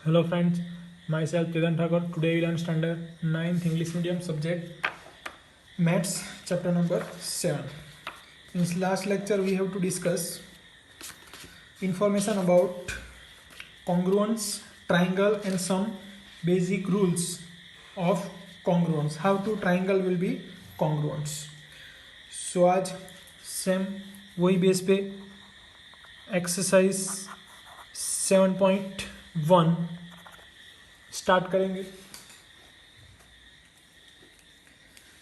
Hello friends, myself Chetan Thakur. Today we learn standard 9th English medium subject Maths chapter number 7. In this last lecture we have to discuss information about congruence, triangle and some basic rules of congruence. How to triangle will be congruence. So आज same वही base पे exercise 7.1 start करेंगे.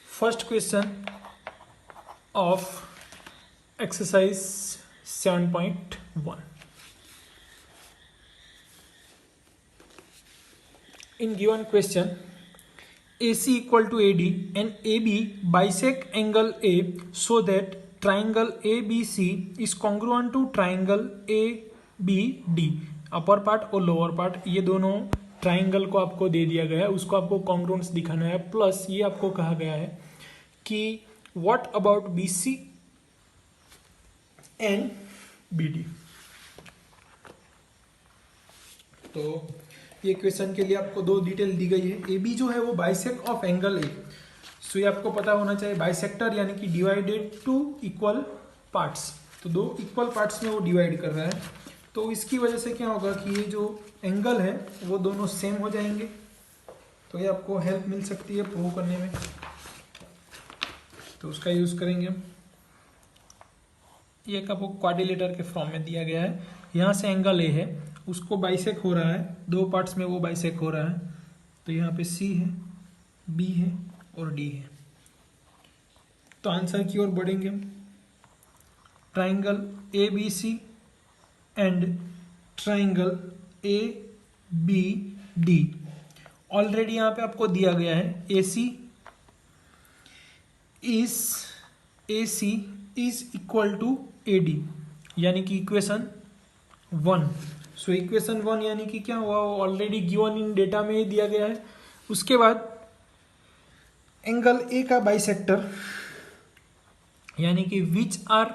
First question of exercise 7.1. In given question, AC equal to AD and AB bisect angle A so that triangle ABC is congruent to triangle ABD. Upper part और lower part ये दोनों triangle को आपको दे दिया गया है, उसको आपको कॉन्ग्रुएंस दिखाना है. प्लस ये आपको कहा गया है कि what about BC and BD. तो ये क्वेश्चन के लिए आपको दो डिटेल दी गई है. AB जो है वो बाइसेक्ट ऑफ एंगल ए. सो ये आपको पता होना चाहिए. बाइसेक्टर यानी कि डिवाइडेड टू इक्वल पार्ट्स. तो दो इक्वल पार्ट्स में वो डिवाइड कर रहा है. तो इसकी वजह से क्या होगा कि ये जो एंगल है वो दोनों सेम हो जाएंगे. तो ये आपको हेल्प मिल सकती है प्रूव करने में. तो उसका यूज करेंगे हम. ये आपको क्वाड्रिलेटर के फॉर्म में दिया गया है. यहाँ से एंगल ए है, उसको बाइसेक हो रहा है, दो पार्ट्स में वो बाइसेक हो रहा है. तो यहाँ पे C है, B है और D है. तो आंसर की ओर बढ़ेंगे हम. Triangle ABC and triangle ABD already यहाँ पे आपको दिया गया है. AC is equal to AD यानी कि इक्वेशन 1. सो इक्वेशन 1 यानी कि क्या हुआ, वो ऑलरेडी गिवन इन डेटा में ही दिया गया है. उसके बाद एंगल A का बाइसेक्टर यानी कि which are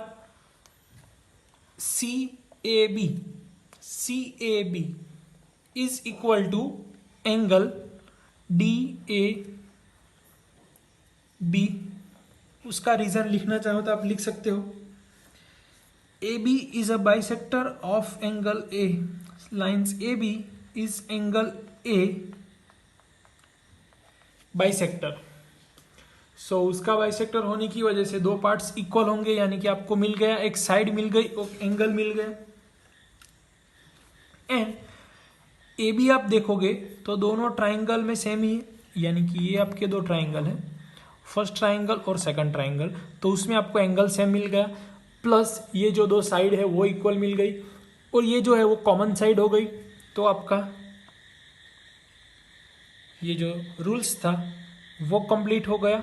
CAB is equal to angle DAB. उसका रीजन लिखना चाहो तो आप लिख सकते हो. AB is a bisector of angle A. Lines AB is angle A bisector. So उसका बाइसेक्टर होने की वजह से दो पार्ट्स इक्वल होंगे यानी कि आपको मिल गया, एक साइड मिल गई और एंगल मिल गया. एंड AB आप देखोगे तो दोनों ट्राइंगल में सेम ही है. यानी कि ये आपके दो ट्राइंगल हैं, फर्स्ट ट्राइंगल और सेकंड ट्राइंगल. तो उसमें आपको एंगल सेम मिल गया. प्लस ये जो दो साइड है वो इक्वल मिल गई और ये जो है वो कॉमन साइड हो गई. तो आपका ये जो रूल्स था वो कंप्लीट हो गया.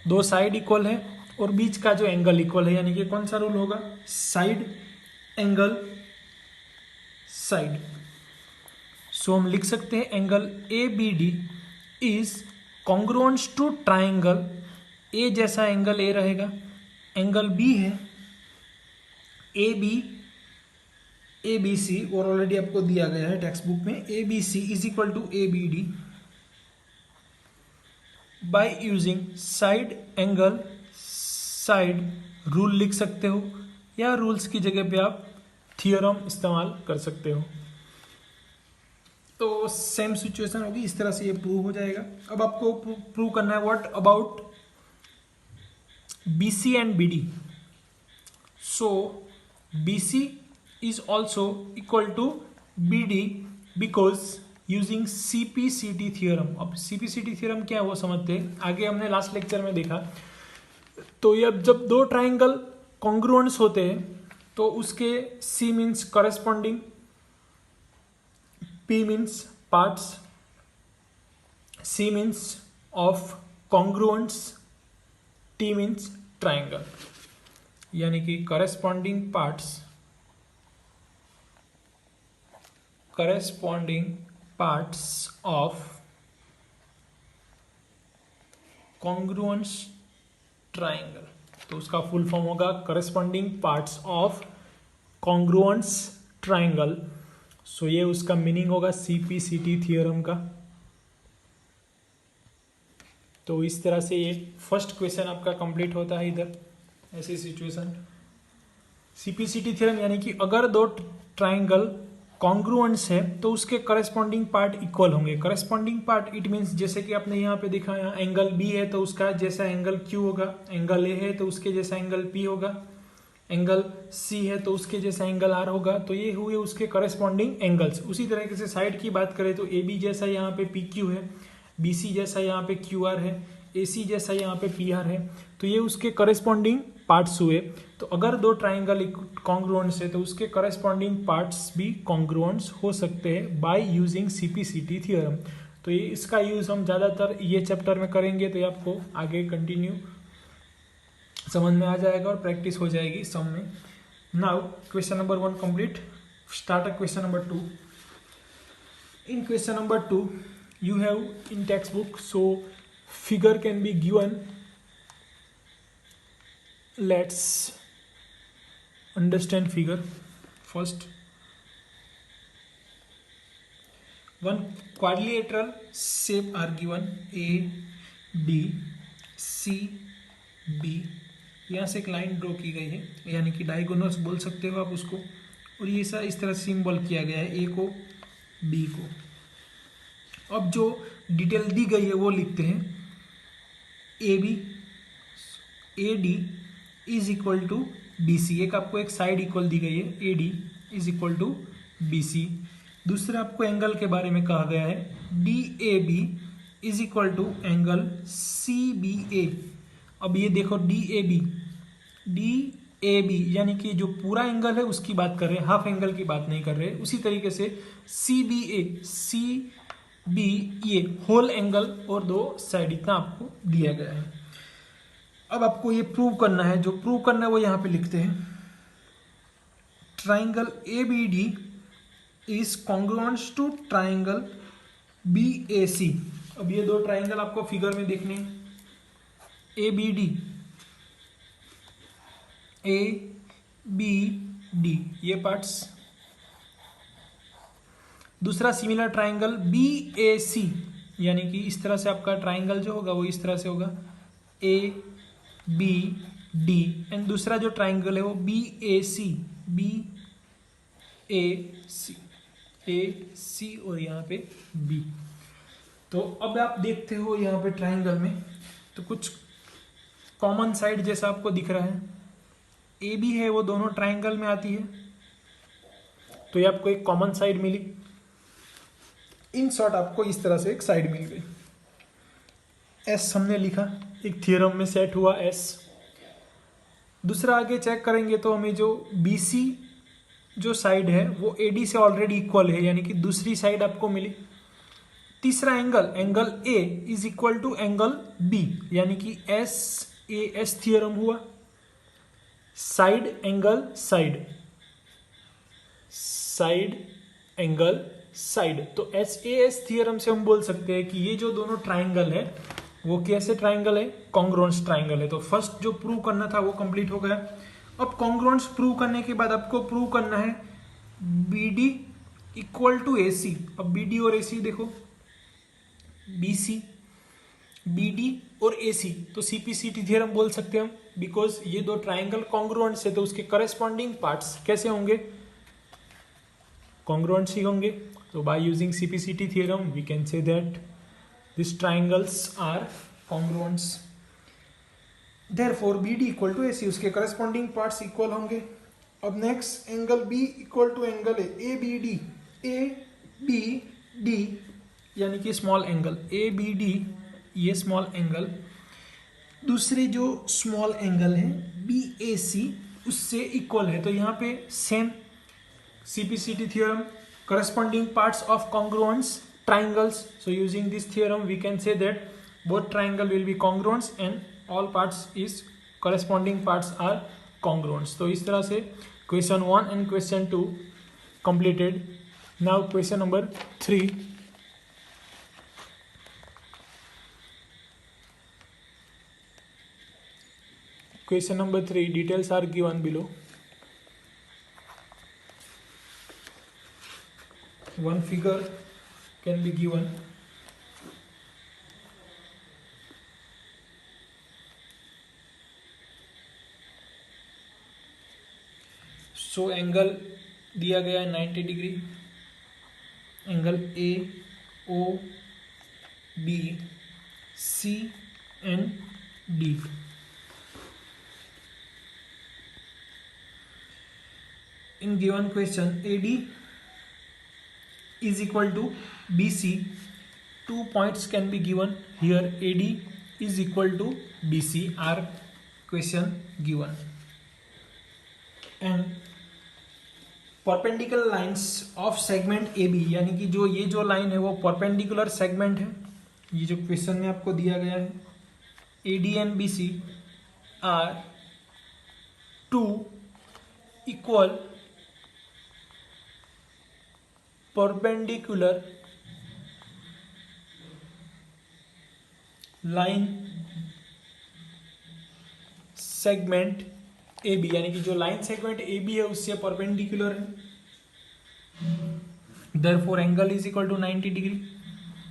दो साइड इक्वल है और बीच का जो एंगल इक्वल है यानी कि कौन सा रूल होगा, साइड एंगल साइड. सो हम लिख सकते हैं angle ABD is congruent to triangle A जैसा एंगल A रहेगा. एंगल B है ABC और ऑलरेडी आपको दिया गया है टेक्स्ट बुक में. ABC is equal to ABD by using side angle side rule लिख सकते हो, या रूल्स की जगह पे आप थियोरम इस्तेमाल कर सकते हो. तो सेम सिचुएशन होगी, इस तरह से ये प्रूव हो जाएगा. अब आपको प्रूव करना है what about BC and BD. So BC is also equal to BD because using CPCT theorem. अब CPCT theorem क्या है वो समझते हैं, आगे हमने लास्ट लेक्चर में देखा. तो ये अब जब दो ट्राइंगल कॉन्ग्रुएंस होते हैं तो उसके C means corresponding, P means parts, C means of congruence, T means triangle. यानी कि corresponding parts of congruence triangle. तो उसका फुल फॉर्म होगा corresponding parts of congruence triangle so ये उसका मीनिंग होगा CPCT थियोरम का। तो इस तरह से ये फर्स्ट क्वेश्चन आपका कंप्लीट होता है इधर, ऐसी सिचुएशन। CPCT थ्योरम यानी कि अगर दो ट्राइंगल कॉन्ग्रुएंट्स है तो उसके करस्पॉन्डिंग पार्ट इक्वल होंगे। करस्पॉन्डिंग पार्ट इट मीन्स जैसे कि आपने यहाँ पे देखा, यहाँ एंगल B है तो उसका जैसा एंगल Q होगा, एंगल A है तो उसके जैसा एंगल P होगा, एंगल C है तो उसके जैसा एंगल R होगा। तो ये हुए उसके करस्पॉन्डिंग एंगल्स। उसी तरीके से साइड की बात करें तो AB जैसा यहाँ पे PQ है, BC जैसा यहाँ पे QR है, AC जैसा यहाँ पे PR है। तो ये उसके करस्पॉन्डिंग पार्ट्स हुए। तो अगर दो ट्राइंगल कॉन्ग्रुएंट्स है तो उसके करस्पॉन्डिंग पार्ट्स भी कॉन्ग्रुएंट्स हो सकते हैं बाय यूजिंग CPCT थ्योरम। तो ये इसका यूज हम ज़्यादातर ये चैप्टर में करेंगे, तो ये आपको आगे कंटिन्यू समझ में आ जाएगा और प्रैक्टिस हो जाएगी सम में। Now question number 1 complete, start a question number 2। In question number 2 you have in textbook, so figure can be given. Let's understand figure first. One quadrilateral shape are given, A B C B। यहाँ से एक line draw की गई है, यानी कि diagonals बोल सकते हो आप उसको, और ये सा इस तरह सिंबल किया गया है A को B को। अब जो डिटेल दी गई है वो लिखते हैं। AD is equal to BC, एक आपको एक साइड इक्वल दी गई है, AD is equal to BC। दूसरा आपको एंगल के बारे में कहा गया है, DAB is equal to angle CBA। अब ये देखो DAB यानी कि जो पूरा एंगल है उसकी बात कर रहे हैं, हाफ एंगल की बात नहीं कर रहे। उसी तरीके से CB ये होल एंगल और दो साइड, इतना आपको दिया गया है। अब आपको ये प्रूव करना है, जो प्रूव करना है वो यहां पे लिखते हैं। Triangle ABD is congruent to triangle BAC। अब ये दो ट्राइंगल आपको फिगर में देखने हैं, ABD ये पार्ट्स। दूसरा सिमिलर ट्राइंगल BAC, यानी कि इस तरह से आपका ट्राइंगल जो होगा वो इस तरह से होगा ABD। एंड दूसरा जो ट्राइंगल है वो BAC और यहाँ पे B। तो अब आप देखते हो यहाँ पे ट्राइंगल में तो कुछ कॉमन साइड जैसा आपको दिख रहा है, AB है वो दोनों ट्राइंगल में आती है, तो ये आपको एक कॉमन साइड मिली। इन शॉर्ट आपको इस तरह से एक साइड मिल गई। S हमने लिखा, एक थ्योरम में सेट हुआ S। दूसरा आगे चेक करेंगे तो हमें जो BC जो साइड है वो AD से ऑलरेडी इक्वल है, यानी कि दूसरी साइड आपको मिली। तीसरा angle A is equal to angle B, यानी कि SAS थ्योरम हुआ। साइड एंगल साइड, तो SAS थ्योरम से हम बोल सकते हैं कि ये जो दोनों ट्राइंगल है वो कैसे ट्राइंगल है, कॉन्ग्रुएंट ट्राइंगल है। तो फर्स्ट जो प्रूव करना था वो कंप्लीट हो गया। अब कॉन्ग्रुएंट प्रूव करने के बाद आपको प्रूव करना है BD इक्वल टू AC। अब BD और AC देखो, BC BD और AC, तो CPCT थ्योरम बोल सकते हैं हम, बिकॉज ये दो ट्राइंगल कॉन्ग्रुएंट है तो उसके करस्पॉन्डिंग पार्ट्स कैसे होंगे, कॉन्ग्रुएंट्स ही होंगे। So by using CPCT theorem, we can say that these triangles are congruents. Therefore, BD equal to AC, उसके corresponding parts equal होंगे। अब next angle B equal to angle ABD यानी कि small angle ABD, ये small angle. दूसरे जो small angle है BAC उससे इक्वल है। तो यहाँ पे same CPCT theorem, corresponding parts of congruent triangles. So using this theorem we can say that both triangle will be congruent and all parts is corresponding parts are congruent. तो इस तरह से question 1 and question 2 completed. Now question number 3. Question number 3, details are given below. one figure can be given. So angle दिया गया है 90 degree, angle A O B C and D. In given question, AD is equal to BC. 2 points can be given here. AD is equal to BC are question given. And perpendicular lines of segment A B, यानी कि जो ये जो line है वो perpendicular segment है. ये जो क्वेश्चन में आपको दिया गया है, A D and B C are two equal perpendicular line segment A B, यानी कि जो लाइन सेगमेंट ए बी है उससे परपेंडिकुलर है. Therefore angle is equal to 90 degree.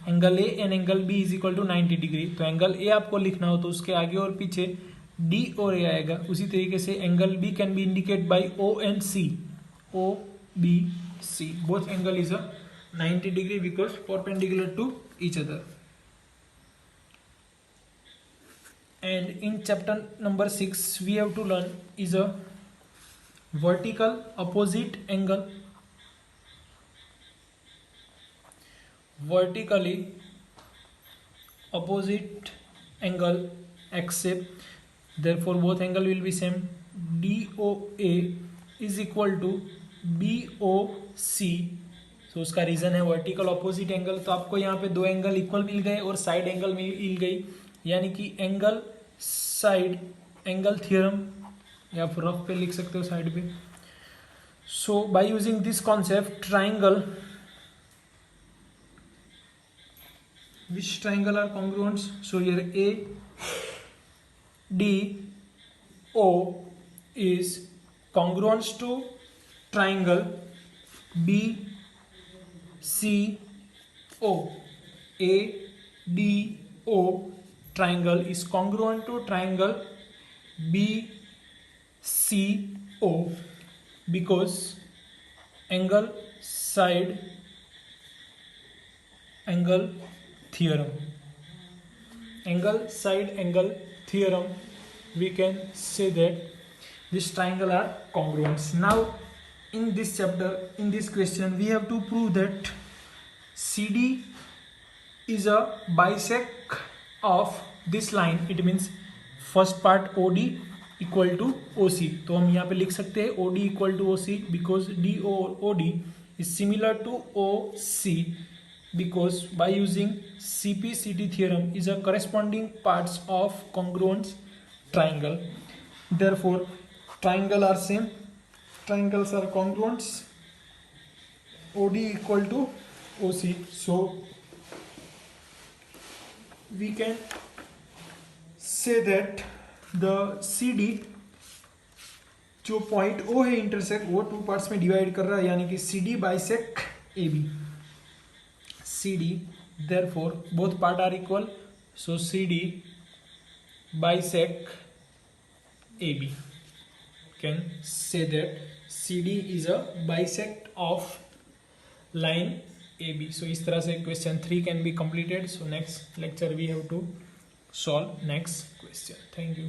Angle A and angle B is equal to 90 degree. तो angle A आपको लिखना हो तो उसके आगे और पीछे डी और ए आएगा. उसी तरीके से angle B can be indicate by O and C. O B C both angle is a 90 degree because perpendicular to each other. And in chapter number 6 we have to learn is a vertical opposite angle. Vertically opposite angle except, therefore both angle will be same. DOA is equal to BOC. तो उसका reason है vertical opposite angle. तो आपको यहाँ पे दो angle equal मिल गए और साइड एंगल मिल गई, यानी कि एंगल साइड एंगल थ्योरम, या फिर रफ पे लिख सकते हो साइड पे. So by using this concept triangle, which triangle are congruent? So here A D O is congruent to triangle B C O. A D O triangle is congruent to triangle B C O because angle side angle theorem. Angle side angle theorem, we can say that this triangle are congruent. Now in this chapter, in this question, we have to prove that CD is a bisect of this line. It means first part OD equal to OC. तो हम यहाँ पे लिख सकते हैं OD equal to OC because DOD is similar to OC because by using CP/CD theorem is a corresponding parts of congruent triangle. Therefore triangle are same, triangles are congruent, OD equal to OC. So we can say that the CD जो point O है intersect, वो two parts में divide कर रहा है, यानी कि CD bisect AB. CD therefore both part are equal, so CD bisect AB. Can say that CD is a bisect of line AB. So इस तरह से question 3 can be completed. So next lecture we have to solve next question. Thank you.